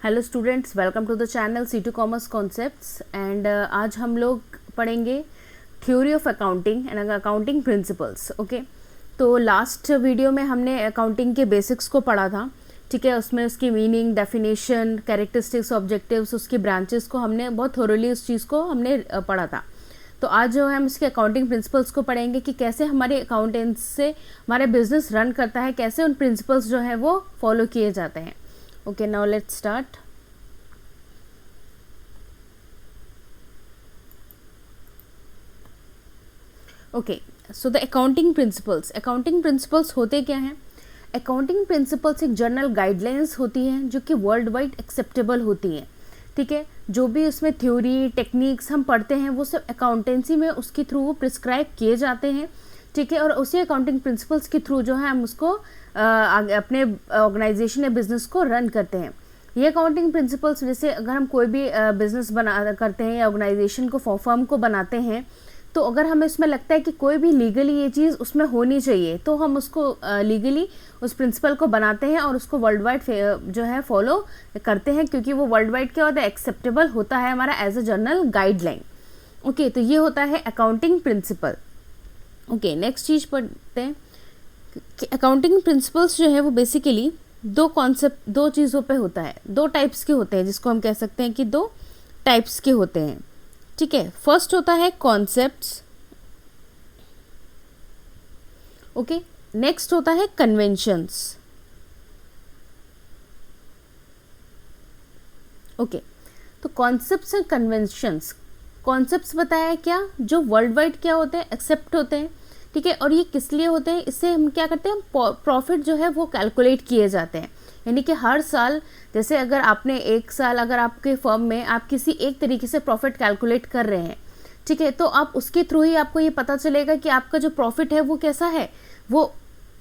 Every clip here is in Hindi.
Hello students, welcome to the channel C2 commerce concepts and आज हम लोग पढ़ेंगे theory of accounting and accounting principles. Okay, तो लास्ट वीडियो में हमने अकाउंटिंग के बेसिक्स को पढ़ा था। ठीक है, उसमें उसकी मीनिंग, डेफिनेशन, कैरेक्टरिस्टिक्स, ऑब्जेक्टिव्स, उसकी ब्रांचेस को हमने बहुत थोरली उस चीज़ को हमने पढ़ा था। तो आज जो है हम इसके अकाउंटिंग प्रिंसिपल्स को पढ़ेंगे कि कैसे हमारे अकाउंटेंट्स से हमारे बिजनेस रन करता है, कैसे उन प्रिंसिपल्स जो है वो फॉलो किए जाते हैं। Okay, now let's start. Okay, so the accounting principles. Accounting principles होते क्या हैं? Accounting principles एक जनरल गाइडलाइंस होती हैं जो कि वर्ल्ड वाइड एक्सेप्टेबल होती हैं। ठीक है, जो भी उसमें थ्योरी टेक्निक्स हम पढ़ते हैं वो सब अकाउंटेंसी में उसके थ्रू वो प्रिस्क्राइब किए जाते हैं। ठीक है, और उसी अकाउंटिंग प्रिंसिपल्स के थ्रू जो है हम उसको अपने ऑर्गेनाइजेशन या बिजनेस को रन करते हैं। ये अकाउंटिंग प्रिंसिपल्स, जैसे अगर हम कोई भी बिजनेस बना करते हैं या ऑर्गेनाइजेशन को फर्म को बनाते हैं, तो अगर हमें इसमें लगता है कि कोई भी लीगली ये चीज़ उसमें होनी चाहिए, तो हम उसको लीगली उस प्रिंसिपल को बनाते हैं और उसको वर्ल्ड वाइड जो है फॉलो करते हैं, क्योंकि वो वर्ल्ड वाइड क्या होता है, एक्सेप्टेबल होता है हमारा as a general guideline. Okay, तो ये होता है अकाउंटिंग प्रिंसिपल। ओके, नेक्स्ट चीज़ पढ़ते हैं कि अकाउंटिंग प्रिंसिपल्स जो है वो बेसिकली दो चीज़ों पे होता है, दो टाइप्स के होते हैं, जिसको हम कह सकते हैं कि दो टाइप्स के होते हैं। ठीक है, फर्स्ट होता है कॉन्सेप्ट्स। ओके, नेक्स्ट होता है कन्वेंशंस। ओके, तो कॉन्सेप्ट्स एंड कन्वेंशंस, कॉन्सेप्ट्स बताया क्या, जो वर्ल्ड वाइड क्या होते हैं, एक्सेप्ट होते हैं। ठीक है, और ये किस लिए होते हैं, इससे हम क्या करते हैं, प्रॉफिट जो है वो कैलकुलेट किए जाते हैं। यानी कि हर साल, जैसे अगर आपने एक साल अगर आपके फर्म में आप किसी एक तरीके से प्रॉफिट कैलकुलेट कर रहे हैं, ठीक है, तो आप उसके थ्रू ही आपको ये पता चलेगा कि आपका जो प्रॉफिट है वो कैसा है, वो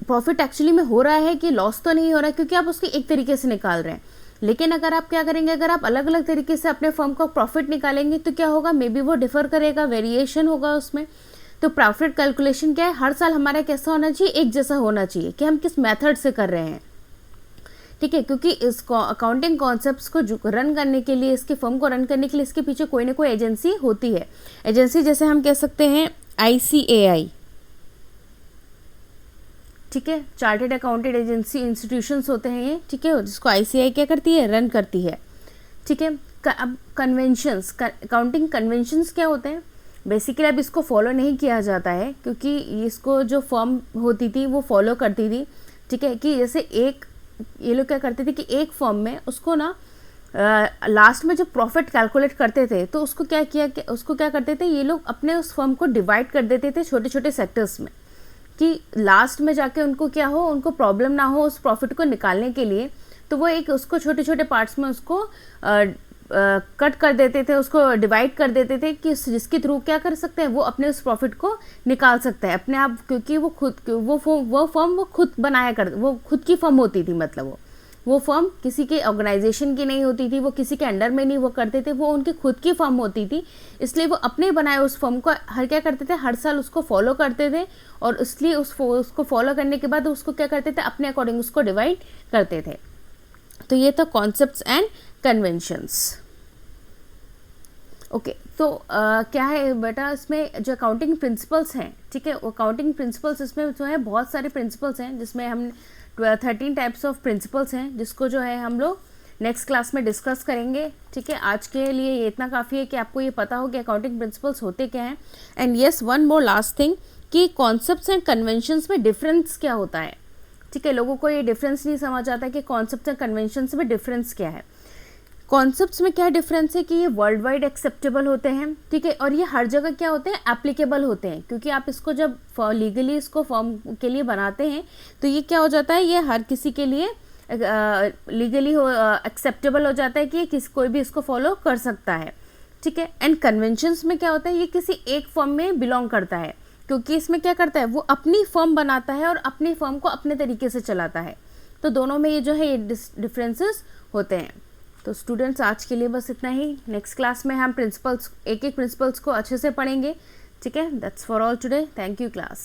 प्रॉफिट एक्चुअली में हो रहा है कि लॉस तो नहीं हो रहा है, क्योंकि आप उसके एक तरीके से निकाल रहे हैं। लेकिन अगर आप क्या करेंगे, अगर आप अलग अलग तरीके से अपने फर्म का प्रॉफिट निकालेंगे तो क्या होगा, मे बी वो डिफर करेगा, वेरिएशन होगा उसमें। तो प्रॉफिट कैलकुलेशन क्या है, हर साल हमारा कैसा होना चाहिए, एक जैसा होना चाहिए कि हम किस मेथड से कर रहे हैं। ठीक है, क्योंकि इस अकाउंटिंग कॉन्सेप्ट्स को रन करने के लिए, इसके फर्म को रन करने के लिए इसके पीछे कोई ना कोई एजेंसी होती है। एजेंसी जैसे हम कह सकते हैं ICAI, ठीक है, चार्टेड अकाउंटेड एजेंसी इंस्टीट्यूशंस होते हैं ये। ठीक है, जिसको ICAI क्या करती है, रन करती है। ठीक है, अब कन्वेंशंस, अकाउंटिंग कन्वेंशंस क्या होते हैं, बेसिकली अब इसको फॉलो नहीं किया जाता है, क्योंकि इसको जो फर्म होती थी वो फॉलो करती थी। ठीक है, कि जैसे ये लोग क्या करते थे कि एक फर्म में उसको ना लास्ट में जब प्रॉफिट कैलकुलेट करते थे, तो उसको क्या करते थे, ये लोग अपने उस फर्म को डिवाइड कर देते थे छोटे छोटे सेक्टर्स में, कि लास्ट में जाके उनको क्या हो, उनको प्रॉब्लम ना हो उस प्रॉफिट को निकालने के लिए। तो वो एक उसको छोटे छोटे पार्ट्स में उसको कट कर देते थे, उसको डिवाइड कर देते थे, कि जिसके थ्रू क्या कर सकते हैं, वो अपने उस प्रॉफिट को निकाल सकते हैं अपने आप, क्योंकि वो फर्म वो खुद बनाया कर, वो खुद की फर्म होती थी। मतलब वो फर्म किसी के ऑर्गेनाइजेशन की नहीं होती थी, वो किसी के अंडर में नहीं वो करते थे, वो उनकी खुद की फर्म होती थी। इसलिए वो अपने बनाए उस फर्म को हर क्या करते थे, हर साल उसको फॉलो करते थे, और इसलिए उसको फॉलो करने के बाद उसको क्या करते थे, अपने अकॉर्डिंग उसको डिवाइड करते थे। तो ये था कॉन्सेप्ट्स एंड कन्वेंशंस। ओके, तो क्या है बेटा, इसमें जो अकाउंटिंग प्रिंसिपल्स हैं, ठीक है, अकाउंटिंग प्रिंसिपल्स इसमें जो है बहुत सारे प्रिंसिपल्स हैं, जिसमें हम 13 टाइप्स ऑफ प्रिंसिपल्स हैं, जिसको जो है हम लोग नेक्स्ट क्लास में डिस्कस करेंगे। ठीक है, आज के लिए ये इतना काफ़ी है कि आपको ये पता हो कि अकाउंटिंग प्रिंसिपल्स होते क्या हैं। And yes, one more last thing, कि कॉन्सेप्ट्स एंड कन्वेंशंस में डिफरेंस क्या होता है। ठीक है, लोगों को ये डिफरेंस नहीं समझ आता कि कॉन्सेप्ट्स एंड कन्वेंशंस में डिफरेंस क्या है। कॉन्सेप्ट्स में क्या डिफरेंस है कि ये वर्ल्ड वाइड एक्सेप्टेबल होते हैं। ठीक है, और ये हर जगह क्या होते हैं, एप्लीकेबल होते हैं, क्योंकि आप इसको जब लीगली इसको फॉर्म के लिए बनाते हैं, तो ये क्या हो जाता है, ये हर किसी के लिए लीगली एक्सेप्टेबल हो जाता है, कि कोई भी इसको फॉलो कर सकता है। ठीक है, एंड कन्वेंशंस में क्या होता है, ये किसी एक फर्म में बिलोंग करता है, क्योंकि इसमें क्या करता है, वो अपनी फर्म बनाता है और अपनी फर्म को अपने तरीके से चलाता है। तो दोनों में ये जो है ये डिफरेंसेस होते हैं। तो स्टूडेंट्स, आज के लिए बस इतना ही। नेक्स्ट क्लास में हम प्रिंसिपल्स, एक एक प्रिंसिपल्स को अच्छे से पढ़ेंगे। ठीक है, that's for all today. Thank you class.